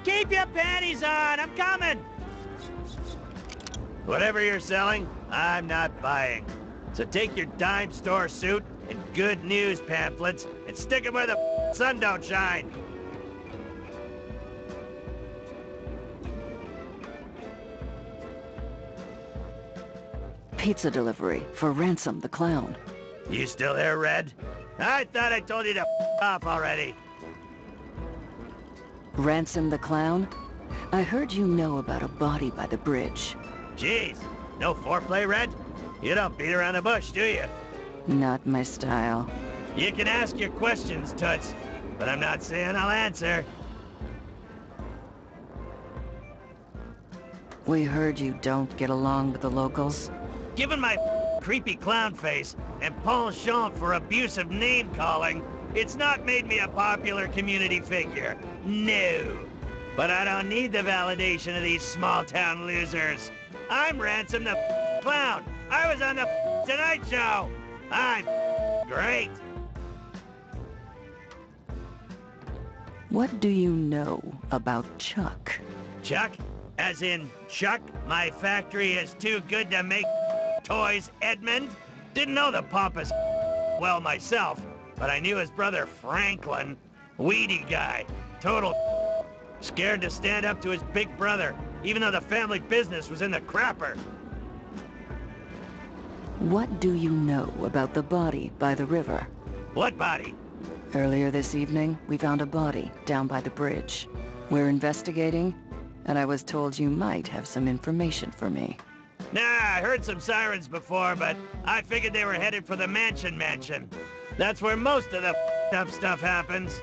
Keep your panties on! I'm coming! Whatever you're selling, I'm not buying. So take your dime store suit and good news pamphlets and stick them where the sun don't shine. Pizza delivery for Ransom the Clown. You still there, Red? I thought I told you to off already. Ransom the Clown? I heard you know about a body by the bridge. Jeez, no foreplay, Red? You don't beat around the bush, do you? Not my style. You can ask your questions, Toots, but I'm not saying I'll answer. We heard you don't get along with the locals. Given my creepy clown face and penchant for abusive name-calling, it's not made me a popular community figure. No. But I don't need the validation of these small-town losers. I'm Ransom the Clown. I was on the Tonight Show. I'm great. What do you know about Chuck? Chuck? As in, Chuck, my factory is too good to make toys, Edmund? Didn't know the pompous well myself, but I knew his brother Franklin. Weedy guy. Total scared to stand up to his big brother, even though the family business was in the crapper. What do you know about the body by the river? What body? Earlier this evening, we found a body down by the bridge. We're investigating, and I was told you might have some information for me. Nah, I heard some sirens before, but I figured they were headed for the mansion. That's where most of the up stuff happens.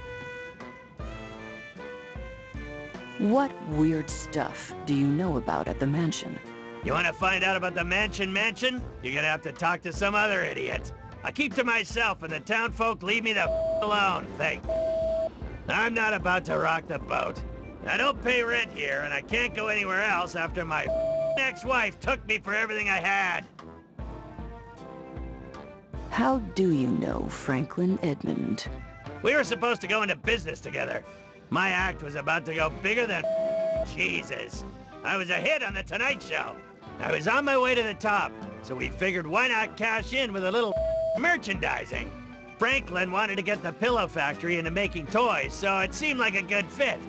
What weird stuff do you know about at the mansion? You want to find out about the mansion? You're gonna have to talk to some other idiot. I keep to myself and the town folk leave me the alone, I'm not about to rock the boat. I don't pay rent here, and I can't go anywhere else after my ex-wife took me for everything I had. How do you know Franklin Edmund? We were supposed to go into business together. My act was about to go bigger than Jesus. I was a hit on the Tonight Show. I was on my way to the top, so we figured why not cash in with a little merchandising. Franklin wanted to get the pillow factory into making toys, so it seemed like a good fit.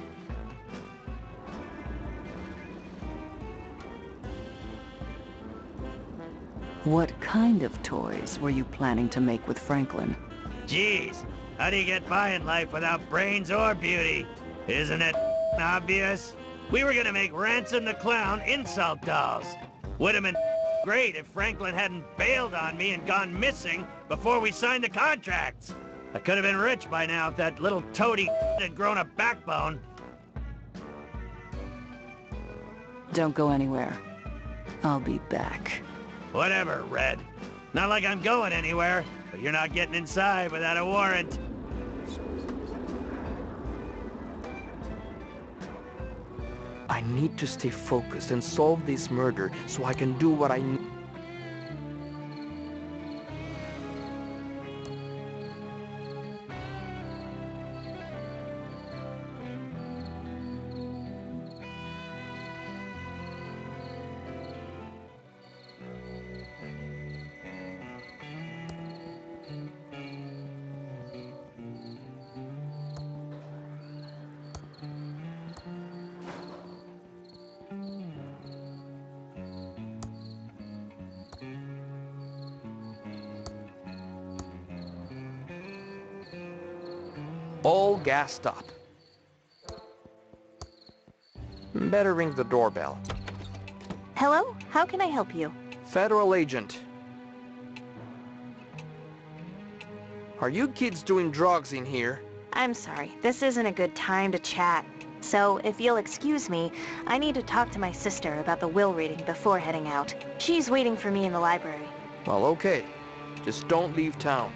What kind of toys were you planning to make with Franklin? Jeez, how do you get by in life without brains or beauty? Isn't it obvious? We were gonna make Ransom the Clown insult dolls. Would have been great if Franklin hadn't bailed on me and gone missing before we signed the contracts. I could have been rich by now if that little toady had grown a backbone. Don't go anywhere. I'll be back. Whatever, Red. Not like I'm going anywhere, but you're not getting inside without a warrant. I need to stay focused and solve this murder so I can do what I need. All gassed up. Better ring the doorbell. Hello? How can I help you? Federal agent. Are you kids doing drugs in here? I'm sorry, this isn't a good time to chat. So, if you'll excuse me, I need to talk to my sister about the will reading before heading out. She's waiting for me in the library. Well, okay. Just don't leave town.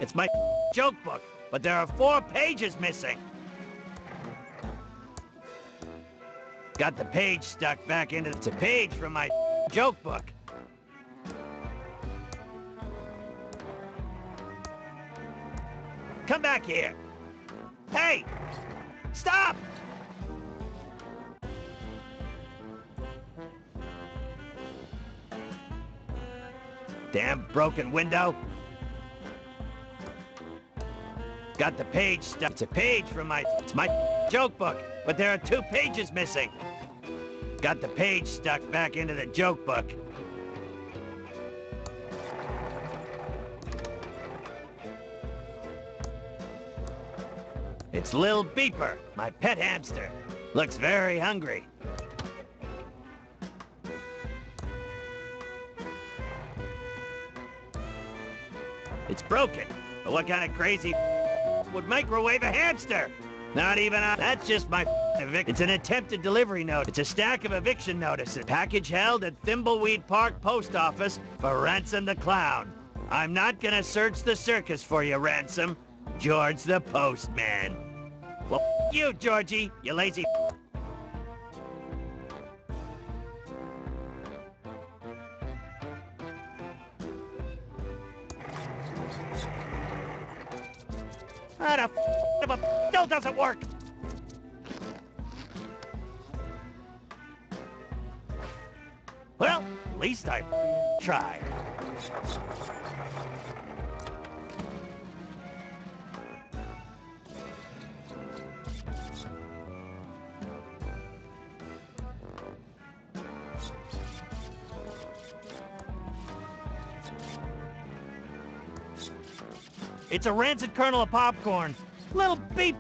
It's my joke book, but there are 4 pages missing. Got the page stuck back into... It's a page from my joke book. Come back here. Hey! Stop! Damn broken window. Got the page stuck. It's a page from my... It's my joke book, but there are 2 pages missing. Got the page stuck back into the joke book. It's Lil Beeper, my pet hamster. Looks very hungry. It's broken, but what kind of crazy would microwave a hamster? Not even a... That's just my eviction. It's an attempted delivery note. It's a stack of eviction notices. Package held at Thimbleweed Park Post Office for Ransom the Clown. I'm not gonna search the circus for you, Ransom. George the Postman. Well, you, Georgie, you lazy... How the if a still doesn't work? Well, at least I tried. It's a rancid kernel of popcorn. Little beep.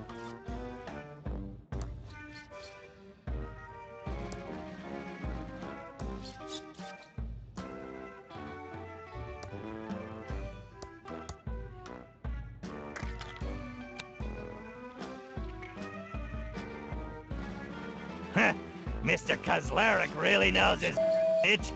Mr. Kozleric really knows his itch.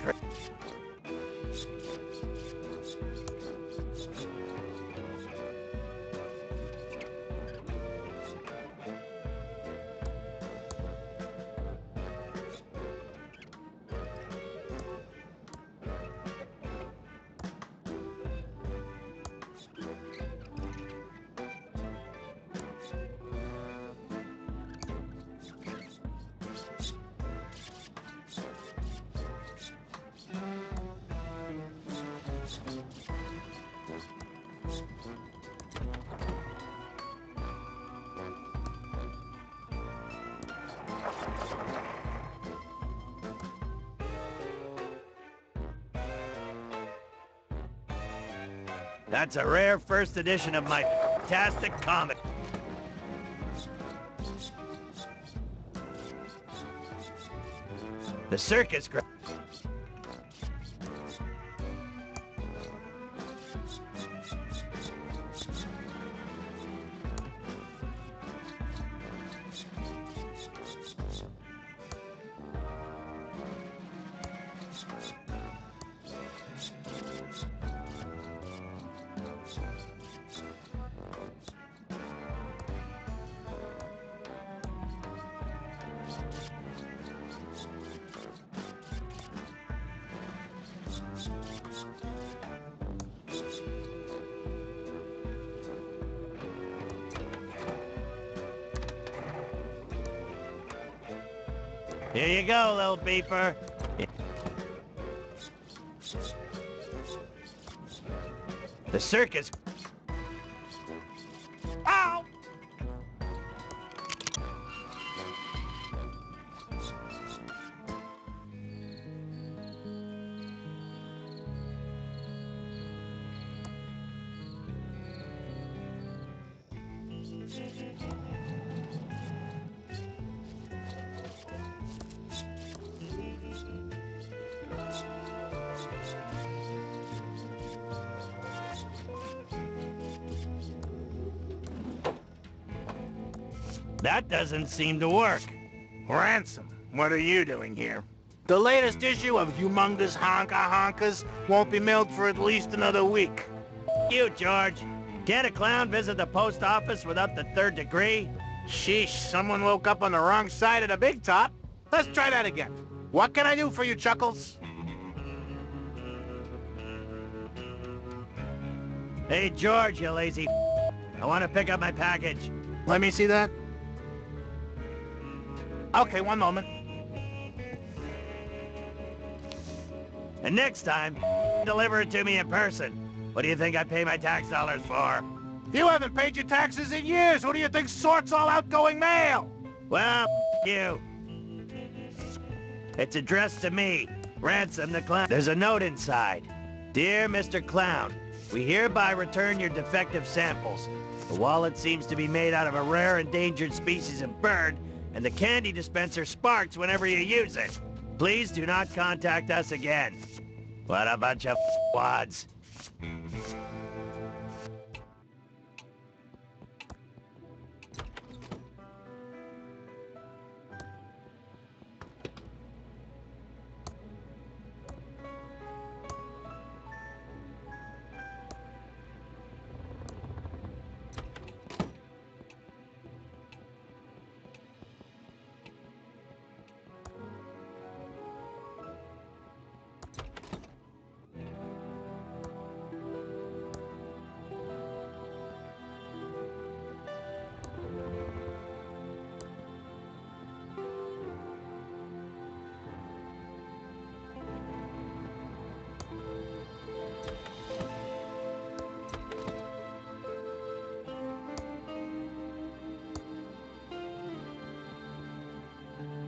That's a rare first edition of my fantastic comic. The circus... Here you go, little beeper. The circus... Ow! That doesn't seem to work. Ransom, what are you doing here? The latest issue of Humongous Honka Honkas won't be mailed for at least another week. You, George. Can't a clown visit the post office without the third degree? Sheesh, someone woke up on the wrong side of the big top. Let's try that again. What can I do for you, Chuckles? Hey, George, you lazy I want to pick up my package. Let me see that. Okay, one moment. And next time, deliver it to me in person. What do you think I pay my tax dollars for? You haven't paid your taxes in years. Who do you think sorts all outgoing mail? Well, you. It's addressed to me, Ransom the Clown. There's a note inside. Dear Mr. Clown, we hereby return your defective samples. The wallet seems to be made out of a rare endangered species of bird, and the candy dispenser sparks whenever you use it. Please do not contact us again. What a bunch of wads.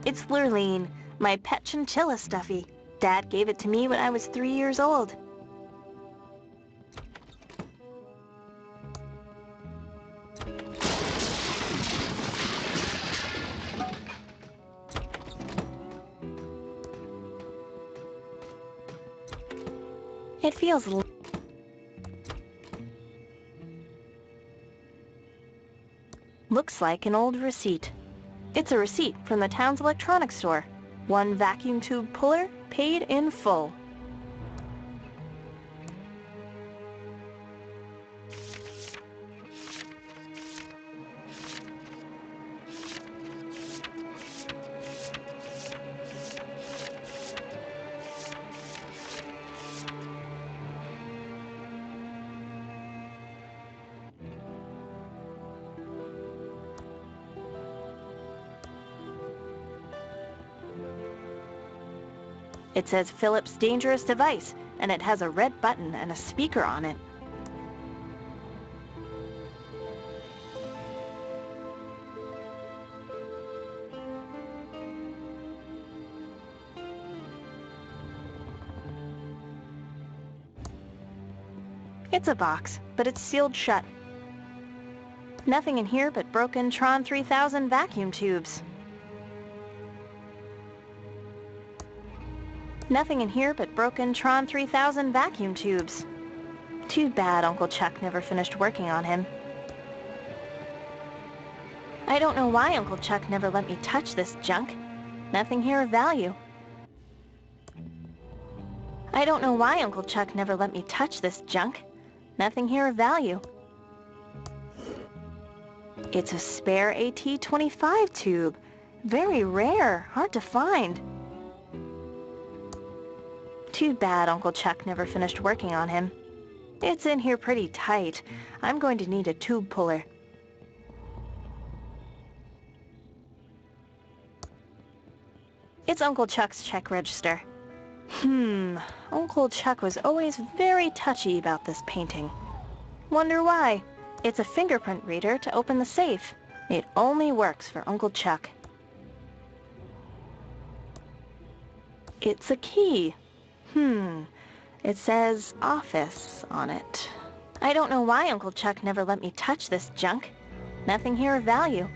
It's Lurleen, my pet chinchilla stuffy. Dad gave it to me when I was 3 years old. It feels looks like an old receipt. It's a receipt from the town's electronics store. 1 vacuum tube puller, paid in full. It says Philip's dangerous device, and it has a red button and a speaker on it. It's a box, but it's sealed shut. Nothing in here but broken Tron 3000 vacuum tubes. Nothing in here but broken Tron 3000 vacuum tubes. Too bad Uncle Chuck never finished working on him. I don't know why Uncle Chuck never let me touch this junk. Nothing here of value. I don't know why Uncle Chuck never let me touch this junk. Nothing here of value. It's a spare AT-25 tube. Very rare, hard to find. Too bad Uncle Chuck never finished working on him. It's in here pretty tight. I'm going to need a tube puller. It's Uncle Chuck's check register. Uncle Chuck was always very touchy about this painting. Wonder why? It's a fingerprint reader to open the safe. It only works for Uncle Chuck. It's a key. It says office on it. I don't know why Uncle Chuck never let me touch this junk. Nothing here of value.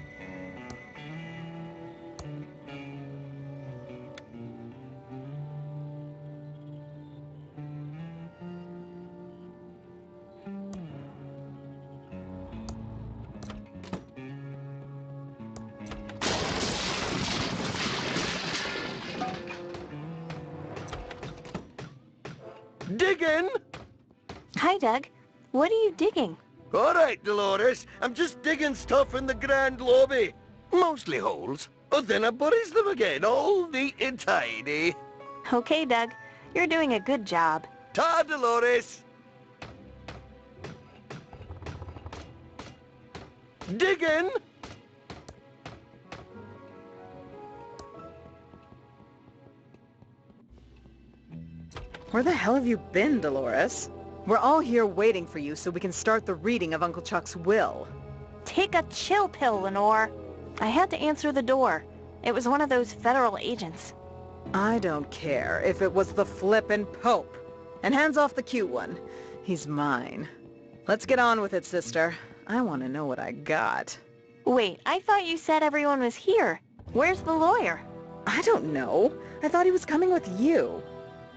Digging! Hi, Doug. What are you digging? All right, Dolores. I'm just digging stuff in the grand lobby. Mostly holes. But then I buries them again, all neat and tidy. Okay, Doug. You're doing a good job. Ta, Dolores. Digging. Where the hell have you been, Dolores? We're all here waiting for you so we can start the reading of Uncle Chuck's will. Take a chill pill, Lenore. I had to answer the door. It was one of those federal agents. I don't care if it was the flippin' Pope. And hands off the cute one. He's mine. Let's get on with it, sister. I want to know what I got. Wait, I thought you said everyone was here. Where's the lawyer? I don't know. I thought he was coming with you.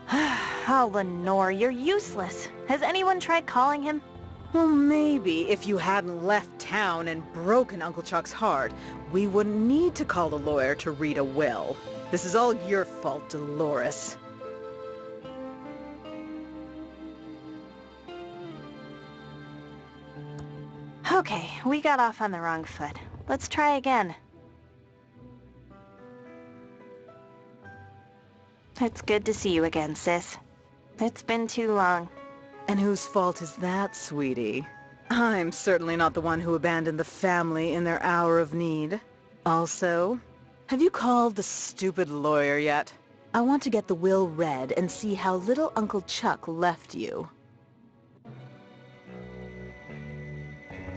Oh, Lenore, you're useless. Has anyone tried calling him? Well, maybe if you hadn't left town and broken Uncle Chuck's heart, we wouldn't need to call a lawyer to read a will. This is all your fault, Dolores. Okay, we got off on the wrong foot. Let's try again. It's good to see you again, sis. It's been too long. And whose fault is that, sweetie? I'm certainly not the one who abandoned the family in their hour of need. Also, have you called the stupid lawyer yet? I want to get the will read and see how little Uncle Chuck left you.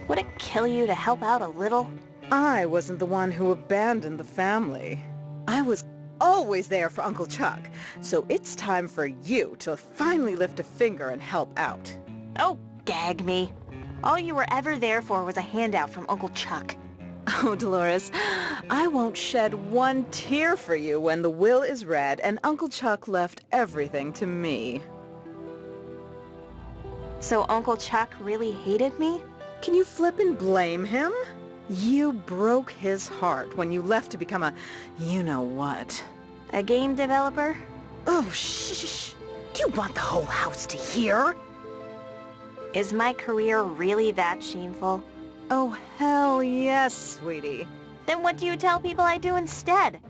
Would it kill you to help out a little? I wasn't the one who abandoned the family. I was always there for Uncle Chuck, so it's time for you to finally lift a finger and help out. Oh, gag me. All you were ever there for was a handout from Uncle Chuck. Oh, Dolores, I won't shed one tear for you when the will is read and Uncle Chuck left everything to me. So Uncle Chuck really hated me? Can you flip and blame him? You broke his heart when you left to become a you-know-what. A game developer? Oh, shh. Do you want the whole house to hear? Is my career really that shameful? Oh, hell yes, sweetie. Then what do you tell people I do instead?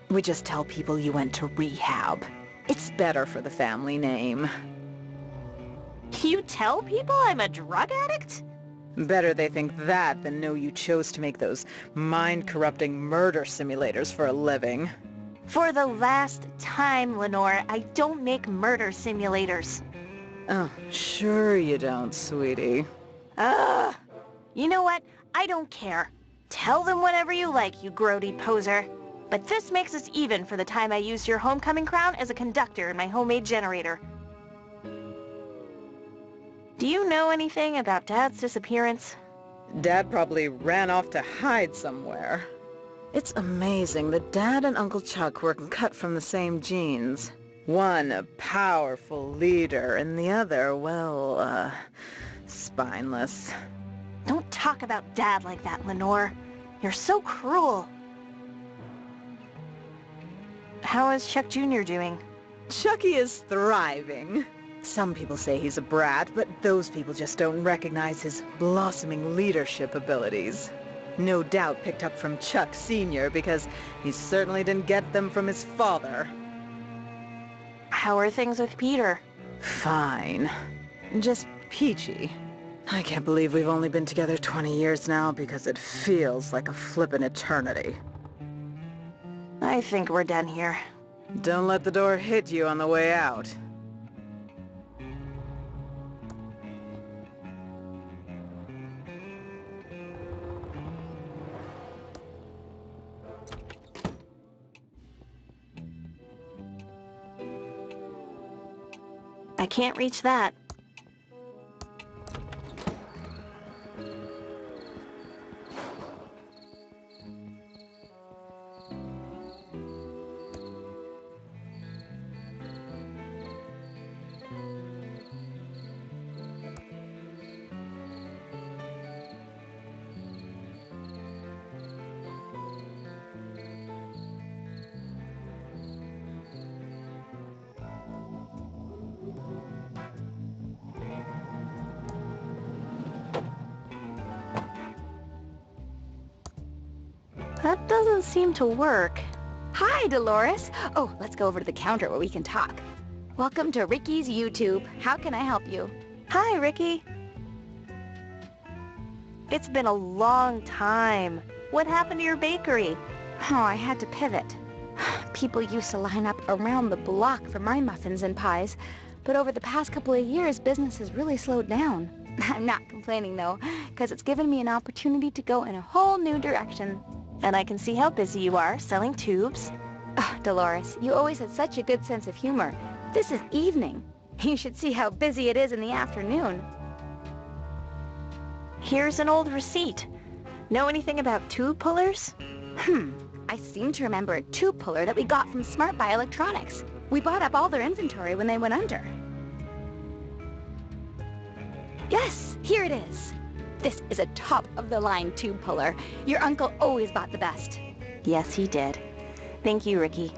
We just tell people you went to rehab. It's better for the family name. You tell people I'm a drug addict? Better they think that than know you chose to make those mind-corrupting murder simulators for a living. For the last time, Lenore, I don't make murder simulators. Oh, sure you don't, sweetie. Ugh! You know what? I don't care. Tell them whatever you like, you grody poser. But this makes us even for the time I used your homecoming crown as a conductor in my homemade generator. Do you know anything about Dad's disappearance? Dad probably ran off to hide somewhere. It's amazing that Dad and Uncle Chuck were cut from the same genes. One a powerful leader, and the other, well, spineless. Don't talk about Dad like that, Lenore. You're so cruel. How is Chuck Jr. doing? Chucky is thriving. Some people say he's a brat, but those people just don't recognize his blossoming leadership abilities. No doubt picked up from Chuck Sr. because he certainly didn't get them from his father. How are things with Peter? Fine. Just peachy. I can't believe we've only been together 20 years now because it feels like a flippin' eternity. I think we're done here. Don't let the door hit you on the way out. I can't reach that. That doesn't seem to work. Hi, Dolores. Oh, let's go over to the counter where we can talk. Welcome to Ricky's YouTube. How can I help you? Hi, Ricky. It's been a long time. What happened to your bakery? Oh, I had to pivot. People used to line up around the block for my muffins and pies, but over the past couple of years, business has really slowed down. I'm not complaining, though, because it's given me an opportunity to go in a whole new direction. And I can see how busy you are selling tubes. Oh, Dolores, you always had such a good sense of humor. This is evening. You should see how busy it is in the afternoon. Here's an old receipt. Know anything about tube pullers? I seem to remember a tube puller that we got from Smart Buy Electronics. We bought up all their inventory when they went under. Yes, here it is. This is a top-of-the-line tube puller. Your uncle always bought the best. Yes, he did. Thank you, Ricky.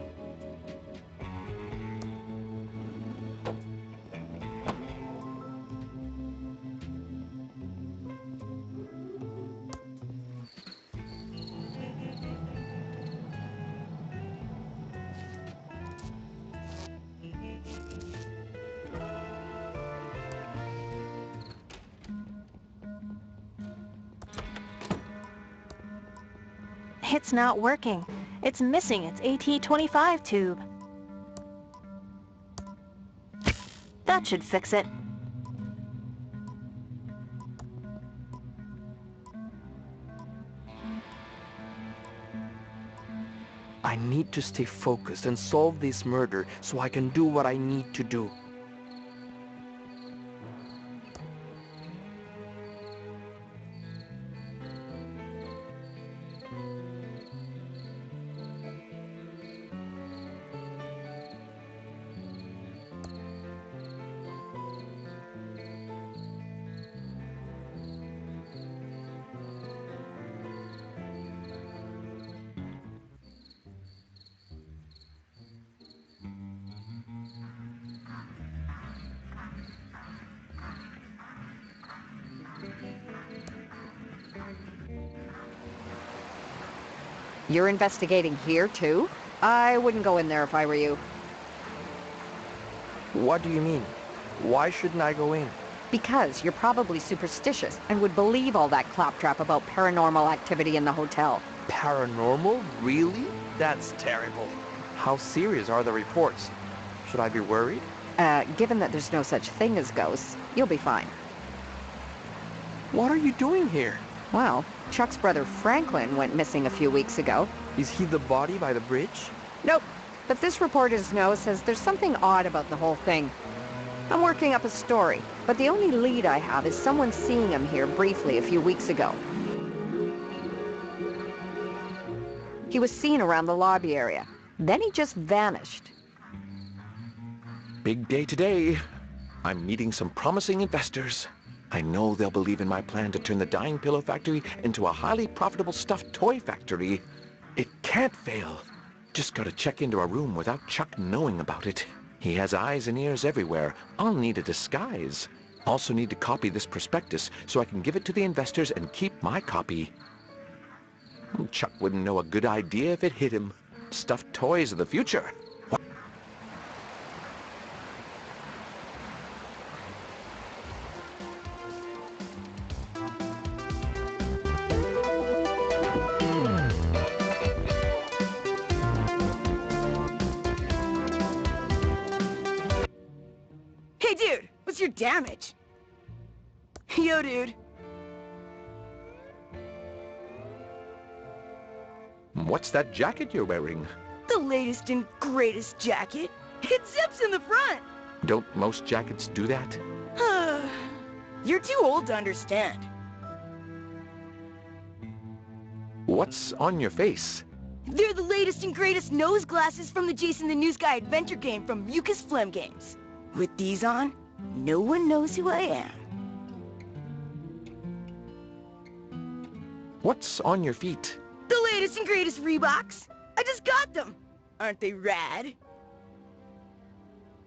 It's not working. It's missing its AT25 tube. That should fix it. I need to stay focused and solve this murder so I can do what I need to do. You're investigating here, too? I wouldn't go in there if I were you. What do you mean? Why shouldn't I go in? Because you're probably superstitious and would believe all that claptrap about paranormal activity in the hotel. Paranormal? Really? That's terrible. How serious are the reports? Should I be worried? Given that there's no such thing as ghosts, you'll be fine. What are you doing here? Well, Chuck's brother Franklin went missing a few weeks ago. Is he the body by the bridge? Nope, but this reporter's note says there's something odd about the whole thing. I'm working up a story, but the only lead I have is someone seeing him here briefly a few weeks ago. He was seen around the lobby area. Then he just vanished. Big day today. I'm meeting some promising investors. I know they'll believe in my plan to turn the dying pillow factory into a highly profitable stuffed toy factory. It can't fail. Just gotta check into a room without Chuck knowing about it. He has eyes and ears everywhere. I'll need a disguise. Also need to copy this prospectus so I can give it to the investors and keep my copy. Chuck wouldn't know a good idea if it hit him. Stuffed toys of the future. Hey, dude, what's your damage? Yo, dude. What's that jacket you're wearing? The latest and greatest jacket. It zips in the front. Don't most jackets do that? You're too old to understand. What's on your face? They're the latest and greatest nose glasses from the Jason the News Guy adventure game from Mucus Phlegm Games. With these on, no one knows who I am. What's on your feet? The latest and greatest Reeboks. I just got them. Aren't they rad?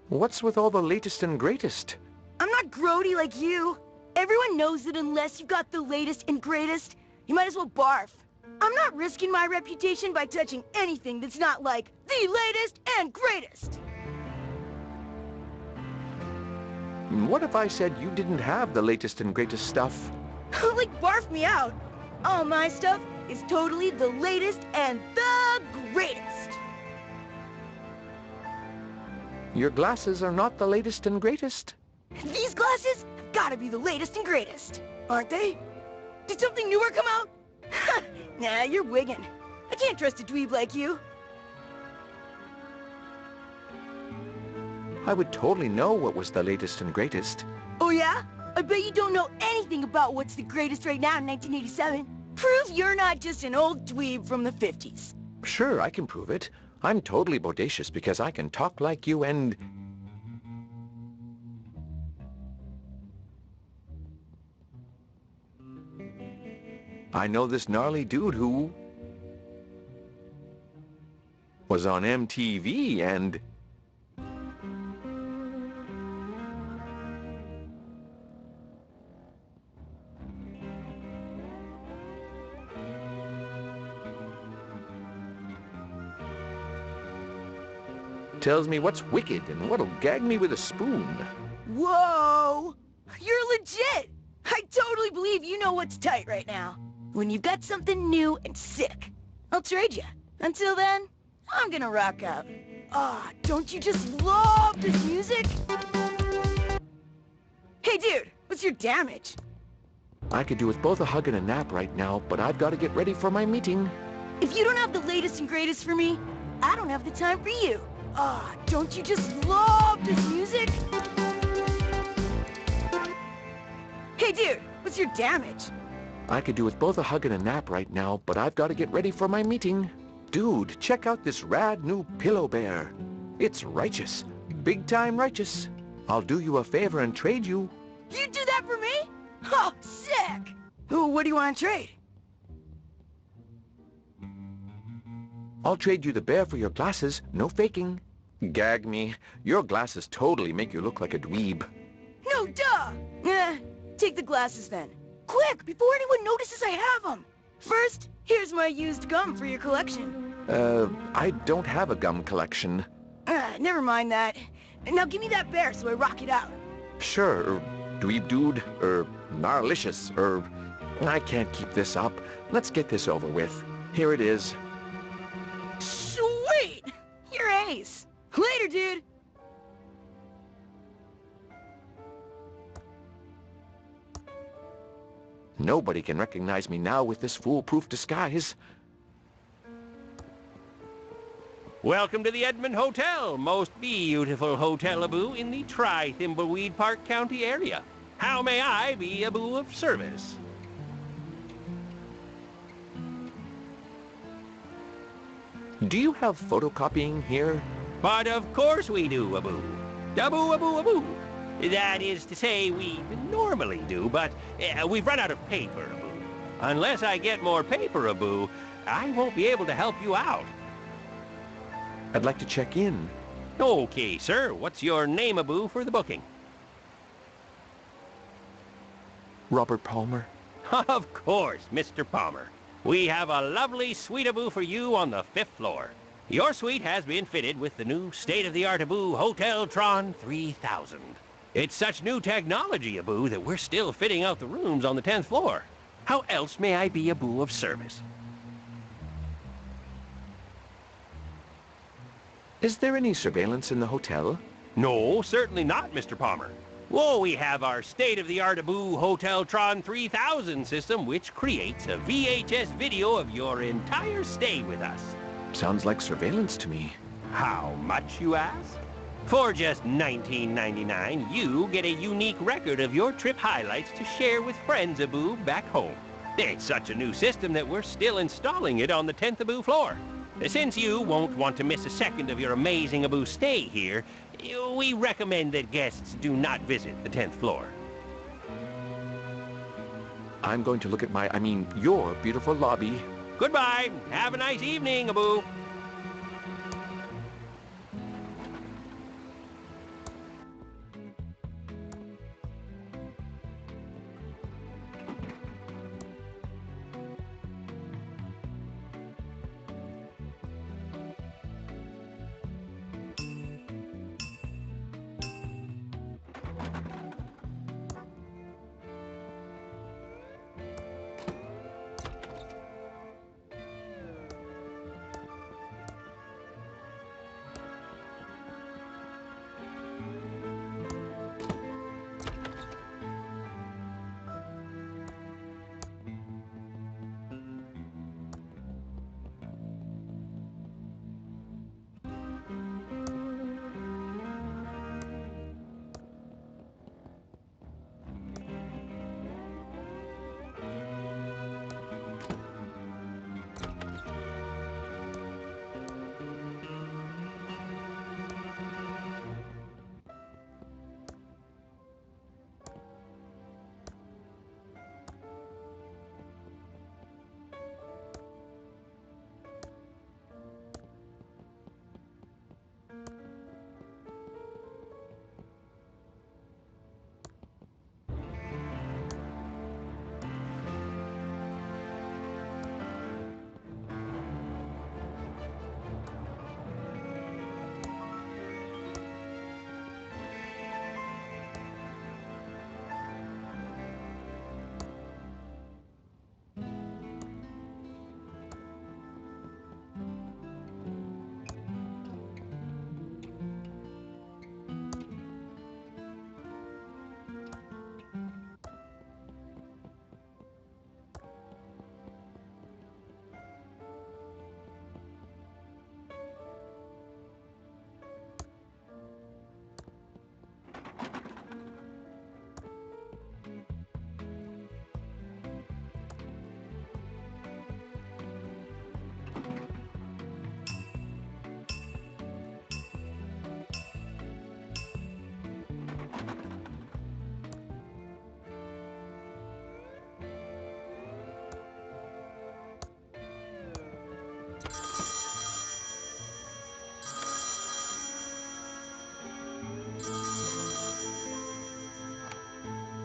What's with all the latest and greatest? I'm not grody like you. Everyone knows that unless you've got the latest and greatest, you might as well barf. I'm not risking my reputation by touching anything that's not like the latest and greatest. What if I said you didn't have the latest and greatest stuff? Like, barf me out. All my stuff is totally the latest and the greatest. Your glasses are not the latest and greatest. These glasses have gotta be the latest and greatest, aren't they? Did something newer come out? Nah, you're wigging. I can't trust a dweeb like you. I would totally know what was the latest and greatest. Oh yeah? I bet you don't know anything about what's the greatest right now in 1987. Prove you're not just an old dweeb from the 50s. Sure, I can prove it. I'm totally bodacious because I can talk like you and... I know this gnarly dude who... was on MTV and... tells me what's wicked and what'll gag me with a spoon. Whoa! You're legit! I totally believe you know what's tight right now. When you've got something new and sick, I'll trade you. Until then, I'm gonna rock out. Ah, don't you just love this music? Hey dude, what's your damage? I could do with both a hug and a nap right now, but I've got to get ready for my meeting. If you don't have the latest and greatest for me, I don't have the time for you. Ah, don't you just love this music? Hey dude, what's your damage? I could do with both a hug and a nap right now, but I've got to get ready for my meeting. Dude, check out this rad new pillow bear. It's righteous. Big time righteous. I'll do you a favor and trade you. You do that for me? Oh, sick! Ooh, what do you want to trade? I'll trade you the bear for your glasses, no faking. Gag me. Your glasses totally make you look like a dweeb. No, duh! Take the glasses then. Quick, before anyone notices I have them. First, here's my used gum for your collection. I don't have a gum collection. Never mind that. Now give me that bear so I rock it out. Sure, dweeb dude, gnarlicious, I can't keep this up. Let's get this over with. Here it is. Sweet! You're ace. Later, dude. Nobody can recognize me now with this foolproof disguise. Welcome to the Edmond Hotel, most beautiful hotel-a-boo in the Thimbleweed Park County area. How may I be a boo of service? Do you have photocopying here? But of course we do, a-boo. A-boo, a-boo, a-boo. That is to say, we normally do, but we've run out of paper, a-boo. Unless I get more paper, a-boo, I won't be able to help you out. I'd like to check in. Okay, sir. What's your name, a-boo, for the booking? Robert Palmer. Of course, Mr. Palmer. We have a lovely suite a-boo for you on the 5th floor. Your suite has been fitted with the new state-of-the-art a-boo Hotel Tron 3000. It's such new technology, a-boo, that we're still fitting out the rooms on the 10th floor. How else may I be a boo of service? Is there any surveillance in the hotel? No, certainly not, Mr. Palmer. Whoa, we have our state-of-the-art a-boo Hotel Tron 3000 system, which creates a VHS video of your entire stay with us. Sounds like surveillance to me. How much, you ask? For just $19.99, you get a unique record of your trip highlights to share with friends a-boo back home. It's such a new system that we're still installing it on the 10th a-boo floor. Since you won't want to miss a second of your amazing a-boo stay here, we recommend that guests do not visit the 10th floor. I'm going to look at your beautiful lobby. Goodbye. Have a nice evening, a-boo.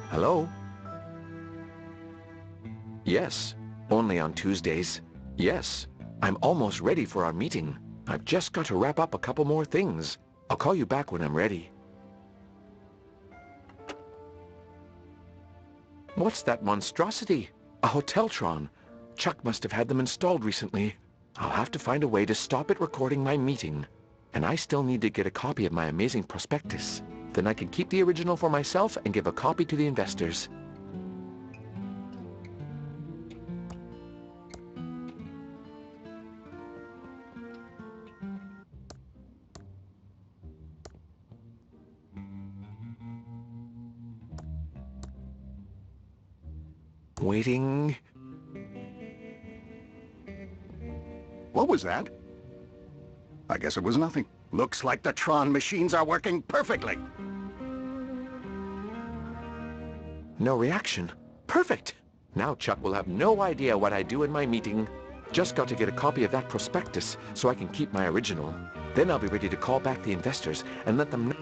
Hello? Yes, only on Tuesdays. Yes, I'm almost ready for our meeting. I've just got to wrap up a couple more things. I'll call you back when I'm ready. What's that monstrosity? A Hoteltron. Chuck must have had them installed recently. I'll have to find a way to stop it recording my meeting. And I still need to get a copy of my amazing prospectus. Then I can keep the original for myself and give a copy to the investors. Waiting. What was that? I guess it was nothing. Looks like the Tron machines are working perfectly. No reaction. Perfect. Now Chuck will have no idea what I do in my meeting. Just got to get a copy of that prospectus so I can keep my original. Then I'll be ready to call back the investors and let them know.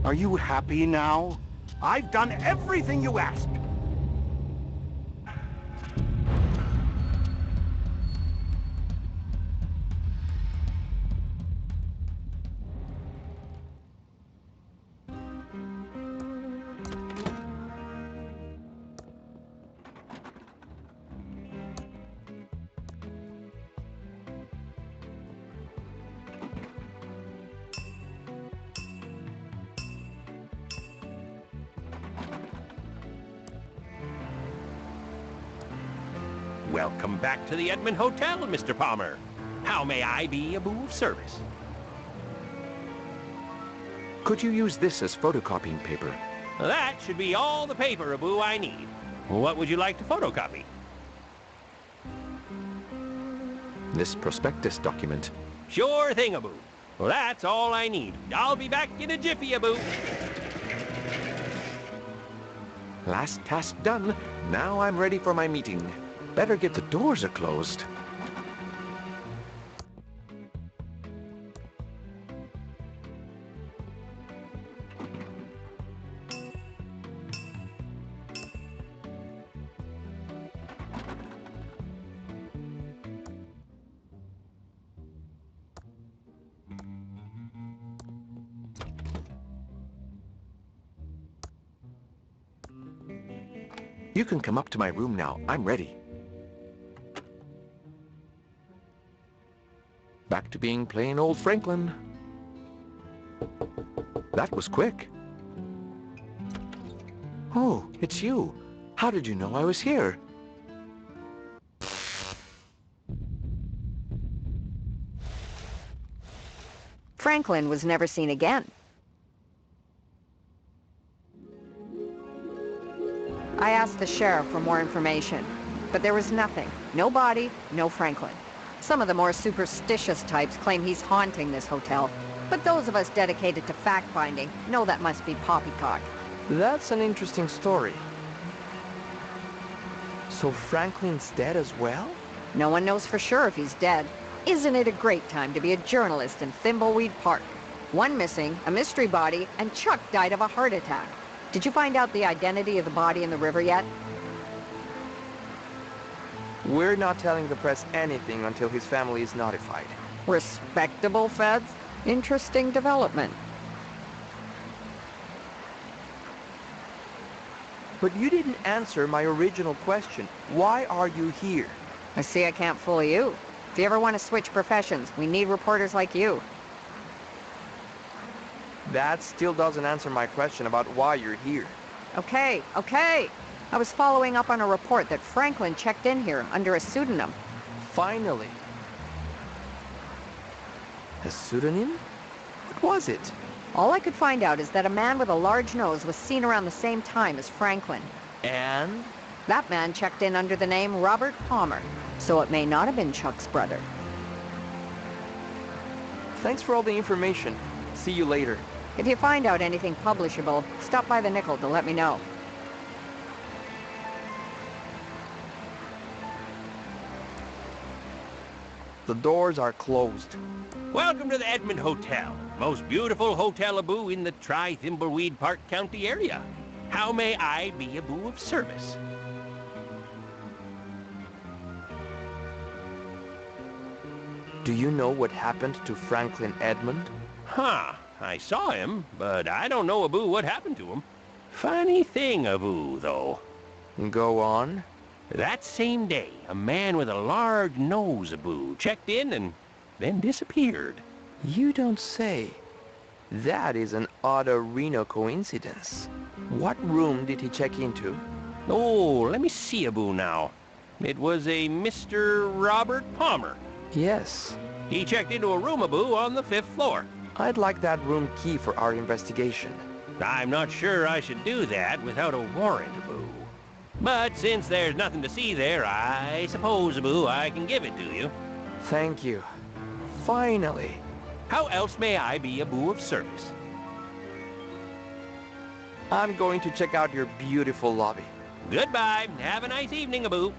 Are you happy now? I've done everything you asked. Welcome back to the Edmund Hotel, Mr. Palmer. How may I be of service? Could you use this as photocopying paper? That should be all the paper, Abu, I need. What would you like to photocopy? This prospectus document. Sure thing, Abu. Well, that's all I need. I'll be back in a jiffy, Abu. Last task done. Now I'm ready for my meeting. Better get the doors closed. You can come up to my room now. I'm ready. Back to being plain old Franklin. That was quick. Oh, it's you. How did you know I was here? Franklin was never seen again. I asked the sheriff for more information, but there was nothing. No body, no Franklin. Some of the more superstitious types claim he's haunting this hotel, but those of us dedicated to fact-finding know that must be poppycock. That's an interesting story. So Franklin's dead as well? No one knows for sure if he's dead. Isn't it a great time to be a journalist in Thimbleweed Park? One missing, a mystery body, and Chuck died of a heart attack. Did you find out the identity of the body in the river yet? We're not telling the press anything until his family is notified. Respectable feds? Interesting development. But you didn't answer my original question. Why are you here? I see I can't fool you. If you ever want to switch professions, we need reporters like you. That still doesn't answer my question about why you're here. Okay. I was following up on a report that Franklin checked in here under a pseudonym. Finally. A pseudonym? What was it? All I could find out is that a man with a large nose was seen around the same time as Franklin. And? That man checked in under the name Robert Palmer, so it may not have been Chuck's brother. Thanks for all the information. See you later. If you find out anything publishable, stop by the Nickel to let me know. The doors are closed. Welcome to the Edmond Hotel, most beautiful hotel Abu in the Thimbleweed Park County area. How may I be Abu of service? Do you know what happened to Franklin Edmond? Huh, I saw him, but I don't know, Abu, what happened to him. Funny thing, Abu, though. Go on. That same day, a man with a large nose, Abu, checked in and then disappeared. You don't say. That is an odd-Reno coincidence. What room did he check into? Oh, let me see, Abu, now. It was a Mr. Robert Palmer. Yes. He checked into a room, Abu, on the 5th floor. I'd like that room key for our investigation. I'm not sure I should do that without a warrant, Abu. But since there's nothing to see there, I suppose, Abu, I can give it to you. Thank you. Finally. How else may I be Abu of service? I'm going to check out your beautiful lobby. Goodbye. Have a nice evening, Abu.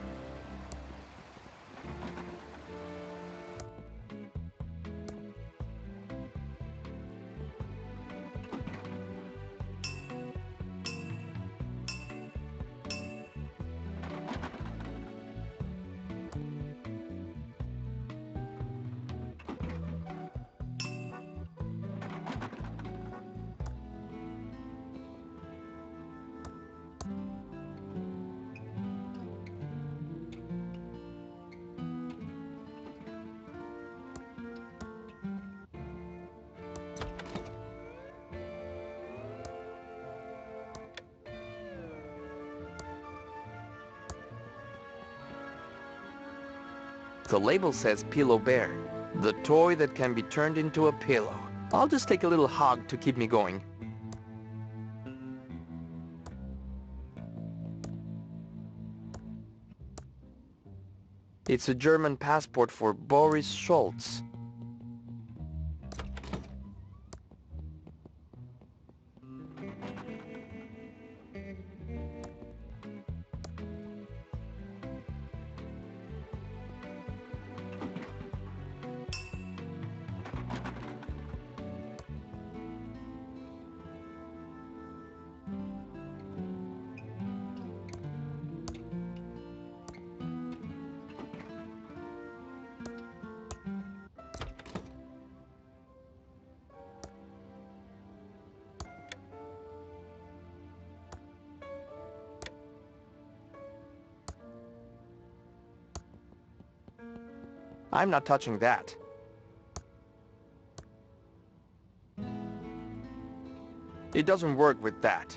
The label says Pillow Bear, the toy that can be turned into a pillow. I'll just take a little hog to keep me going. It's a German passport for Boris Schultz. I'm not touching that. It doesn't work with that.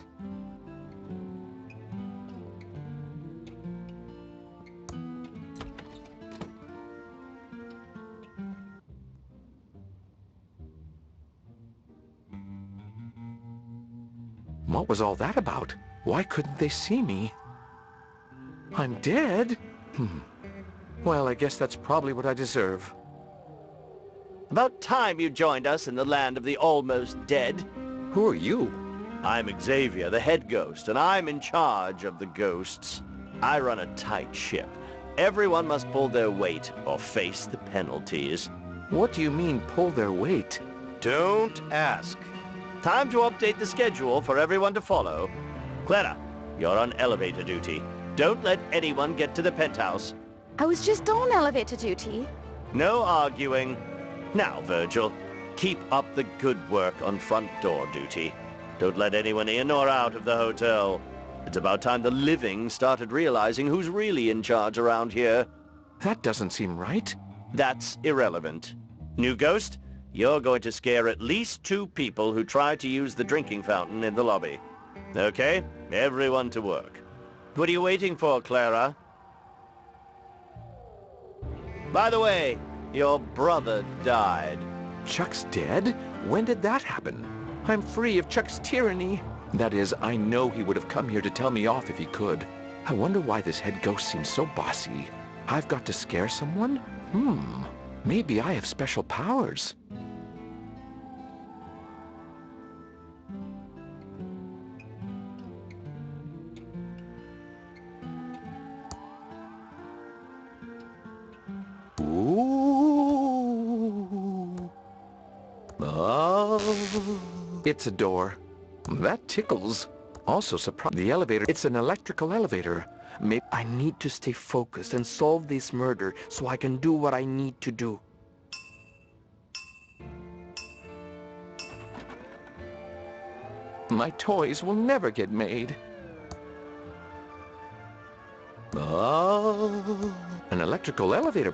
What was all that about? Why couldn't they see me? I'm dead? Well, I guess that's probably what I deserve. About time you joined us in the land of the almost dead. Who are you? I'm Xavier, the head ghost, and I'm in charge of the ghosts. I run a tight ship. Everyone must pull their weight or face the penalties. What do you mean, pull their weight? Don't ask. Time to update the schedule for everyone to follow. Clara, you're on elevator duty. Don't let anyone get to the penthouse. I was just on elevator duty. No arguing. Now, Virgil, keep up the good work on front door duty. Don't let anyone in or out of the hotel. It's about time the living started realizing who's really in charge around here. That doesn't seem right. That's irrelevant. New ghost, you're going to scare at least 2 people who try to use the drinking fountain in the lobby. Okay? Everyone to work. What are you waiting for, Clara? By the way, your brother died. Chuck's dead? When did that happen? I'm free of Chuck's tyranny. That is, I know he would have come here to tell me off if he could. I wonder why this head ghost seems so bossy. I've got to scare someone? Maybe I have special powers. Ooh. It's a door. That tickles. Also surprised. The elevator. It's an electrical elevator. Maybe I need to stay focused and solve this murder so I can do what I need to do. my toys will never get made. Oh. An electrical elevator.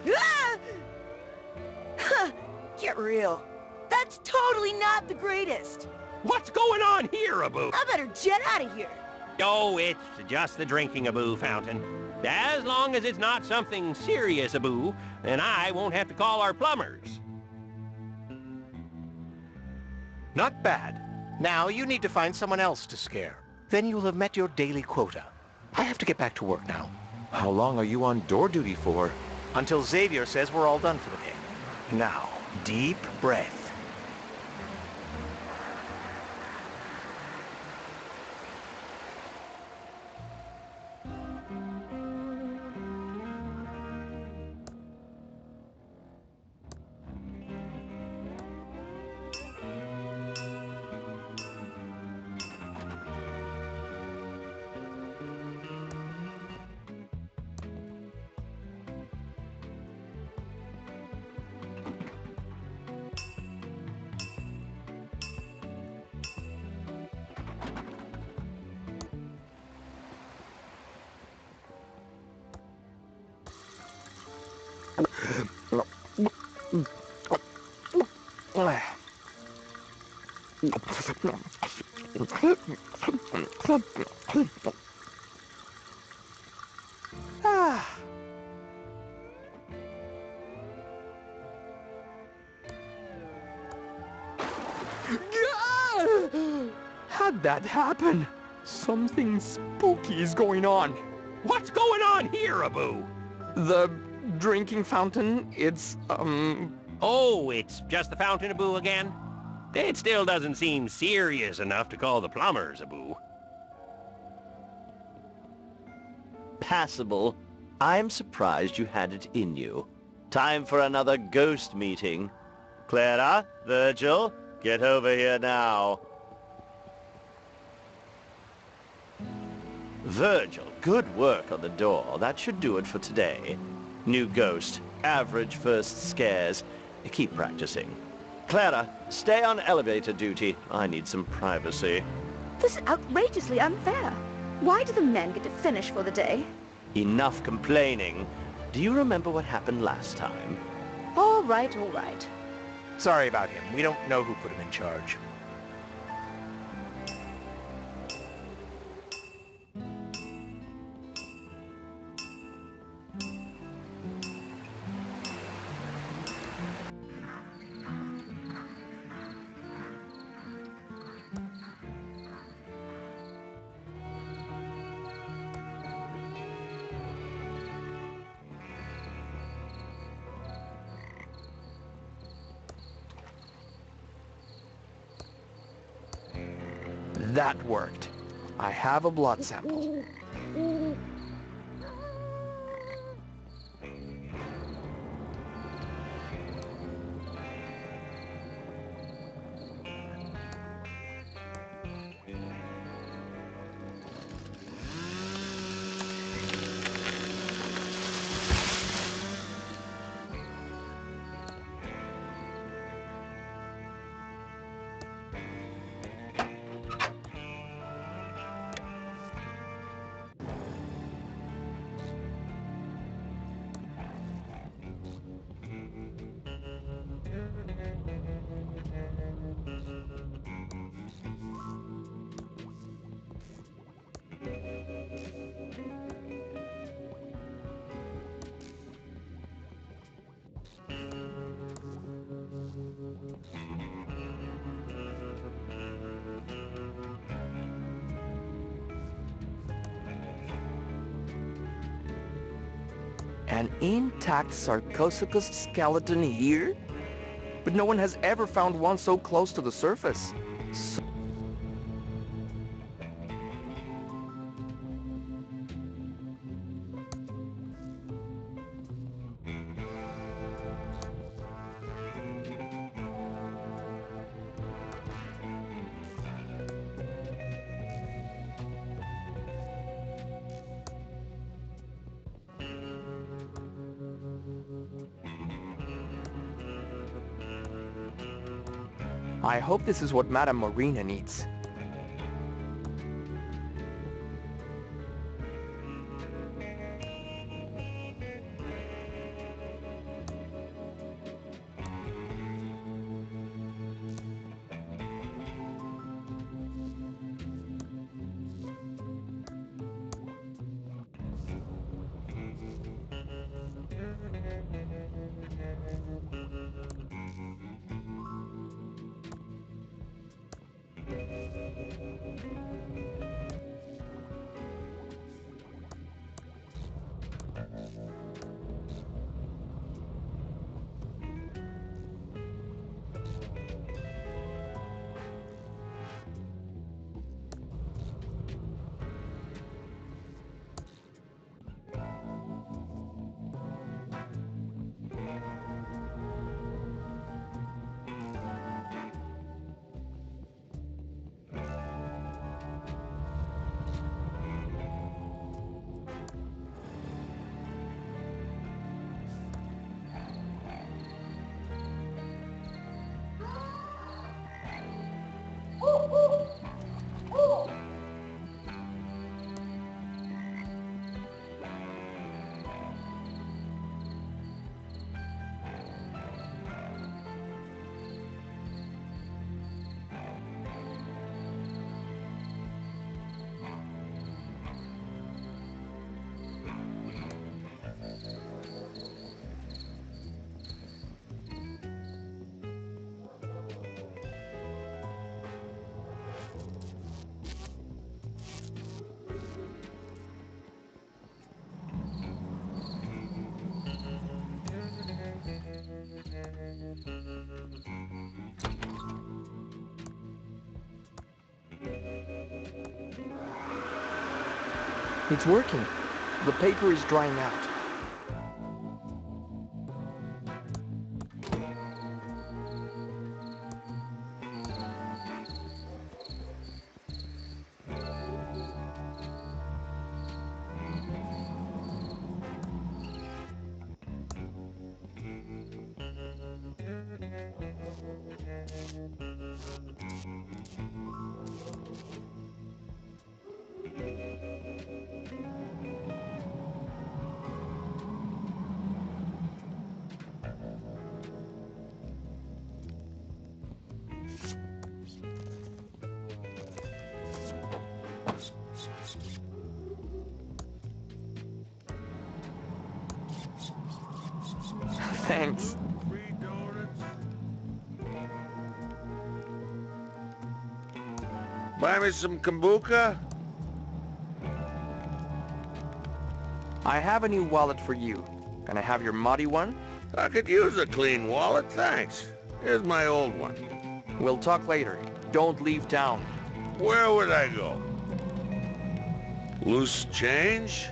Ah! Huh, get real. That's totally not the greatest. What's going on here, Abu? I better jet out of here. Oh, it's just the drinking Abu fountain. As long as it's not something serious, Abu, then I won't have to call our plumbers. Not bad. Now you need to find someone else to scare. Then you will have met your daily quota. I have to get back to work now. How long are you on door duty for? Until Xavier says we're all done for the day. Now, deep breath. How'd that happen? Something spooky is going on. What's going on here, Abu? The drinking fountain, it's, Oh, it's just the fountain, Abu, again? It still doesn't seem serious enough to call the plumbers, Abu. Passable. I'm surprised you had it in you. Time for another ghost meeting. Clara, Virgil, get over here now. Virgil, good work on the door. That should do it for today. New ghost, average first scares. Keep practicing. Clara, stay on elevator duty. I need some privacy. This is outrageously unfair. Why do the men get to finish for the day? Enough complaining. Do you remember what happened last time? All right, all right. Sorry about him. We don't know who put him in charge. that worked. I have a blood sample. An intact Sarcosuchus skeleton here? But no one has ever found one so close to the surface. I hope this is what Madame Marina needs. It's working. The paper is drying out. Thanks. Buy me some kombucha? I have a new wallet for you. Can I have your muddy one? I could use a clean wallet, thanks. Here's my old one. We'll talk later. Don't leave town. Where would I go? Loose change?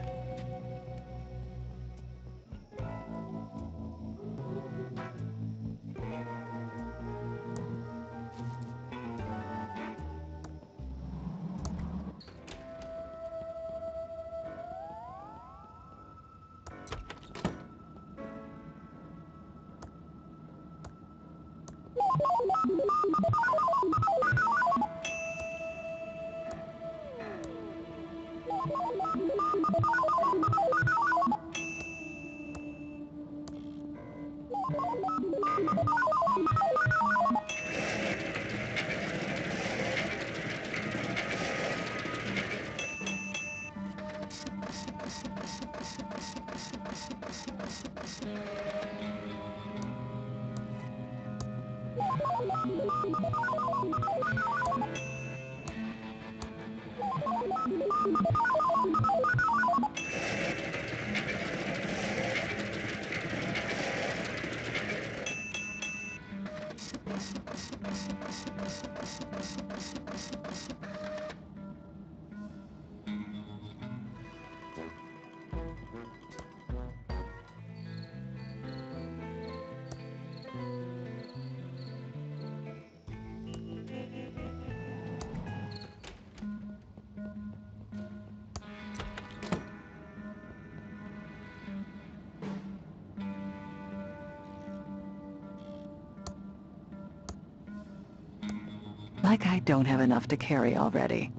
Like I don't have enough to carry already.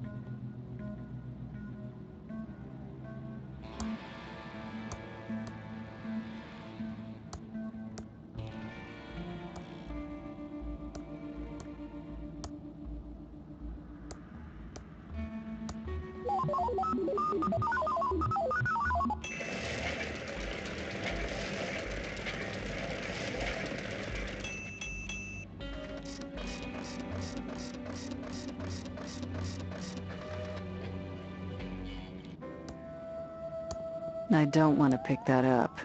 I don't want to pick that up.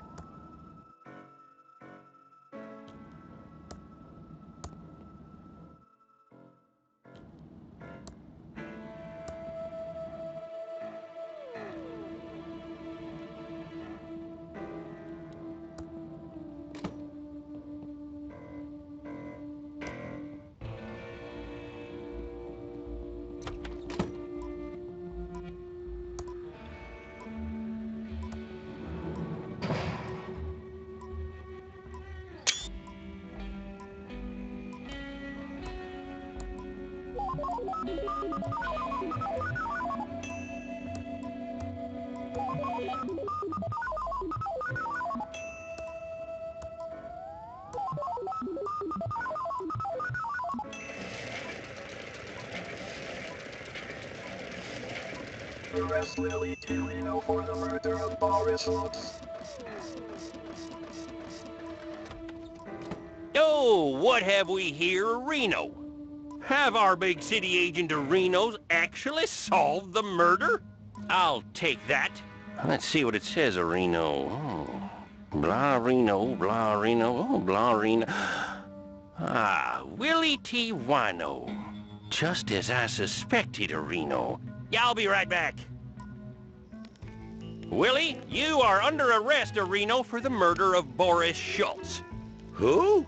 Arrest Lily Reno for the murder of Boris Schultz. Oh, what have we here, Reno? Have our big city agent of Reno's actually solved the murder? I'll take that. Let's see what it says, Reno. Oh, blah Reno, blah Reno, oh, blah Reno. Ah, Willie T. Wino. Just as I suspected, Reno. Yeah, I'll be right back. Willie, you are under arrest, Reno, for the murder of Boris Schultz. Who?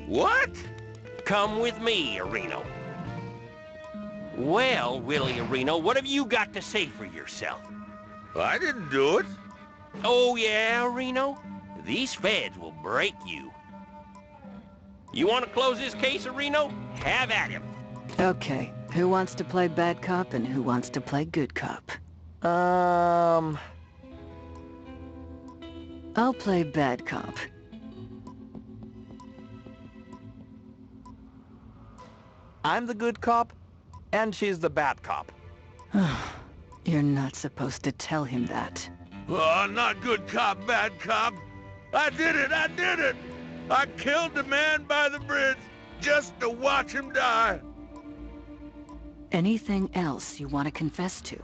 What? Come with me, Reno. Well, Willie Reno, what have you got to say for yourself? I didn't do it. Oh, yeah, Reno? These feds will break you. You want to close this case, Reno? Have at him. Okay, who wants to play bad cop and who wants to play good cop? I'll play bad cop. I'm the good cop, and she's the bad cop. You're not supposed to tell him that. Oh, not good cop, bad cop. I did it, I did it! I killed the man by the bridge just to watch him die. Anything else you want to confess to?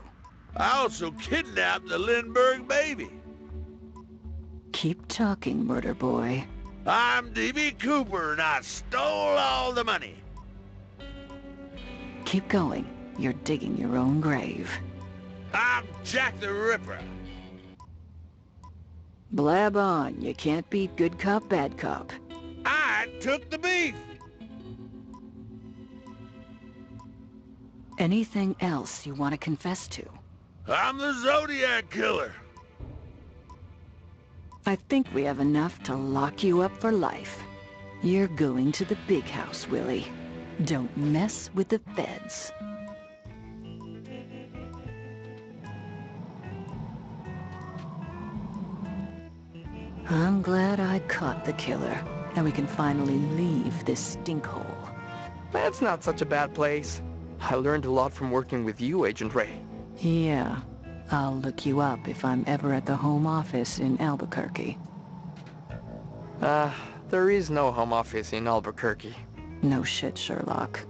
I also kidnapped the Lindbergh baby. Keep talking, murder boy. I'm D.B. Cooper, and I stole all the money. Keep going. You're digging your own grave. I'm Jack the Ripper. Blab on. You can't beat good cop, bad cop. I took the beef. Anything else you want to confess to? I'm the Zodiac Killer. I think we have enough to lock you up for life. You're going to the big house, Willie. Don't mess with the feds. I'm glad I caught the killer, and we can finally leave this stinkhole. That's not such a bad place. I learned a lot from working with you, Agent Ray. Yeah, I'll look you up if I'm ever at the home office in Albuquerque. There is no home office in Albuquerque. No shit, Sherlock.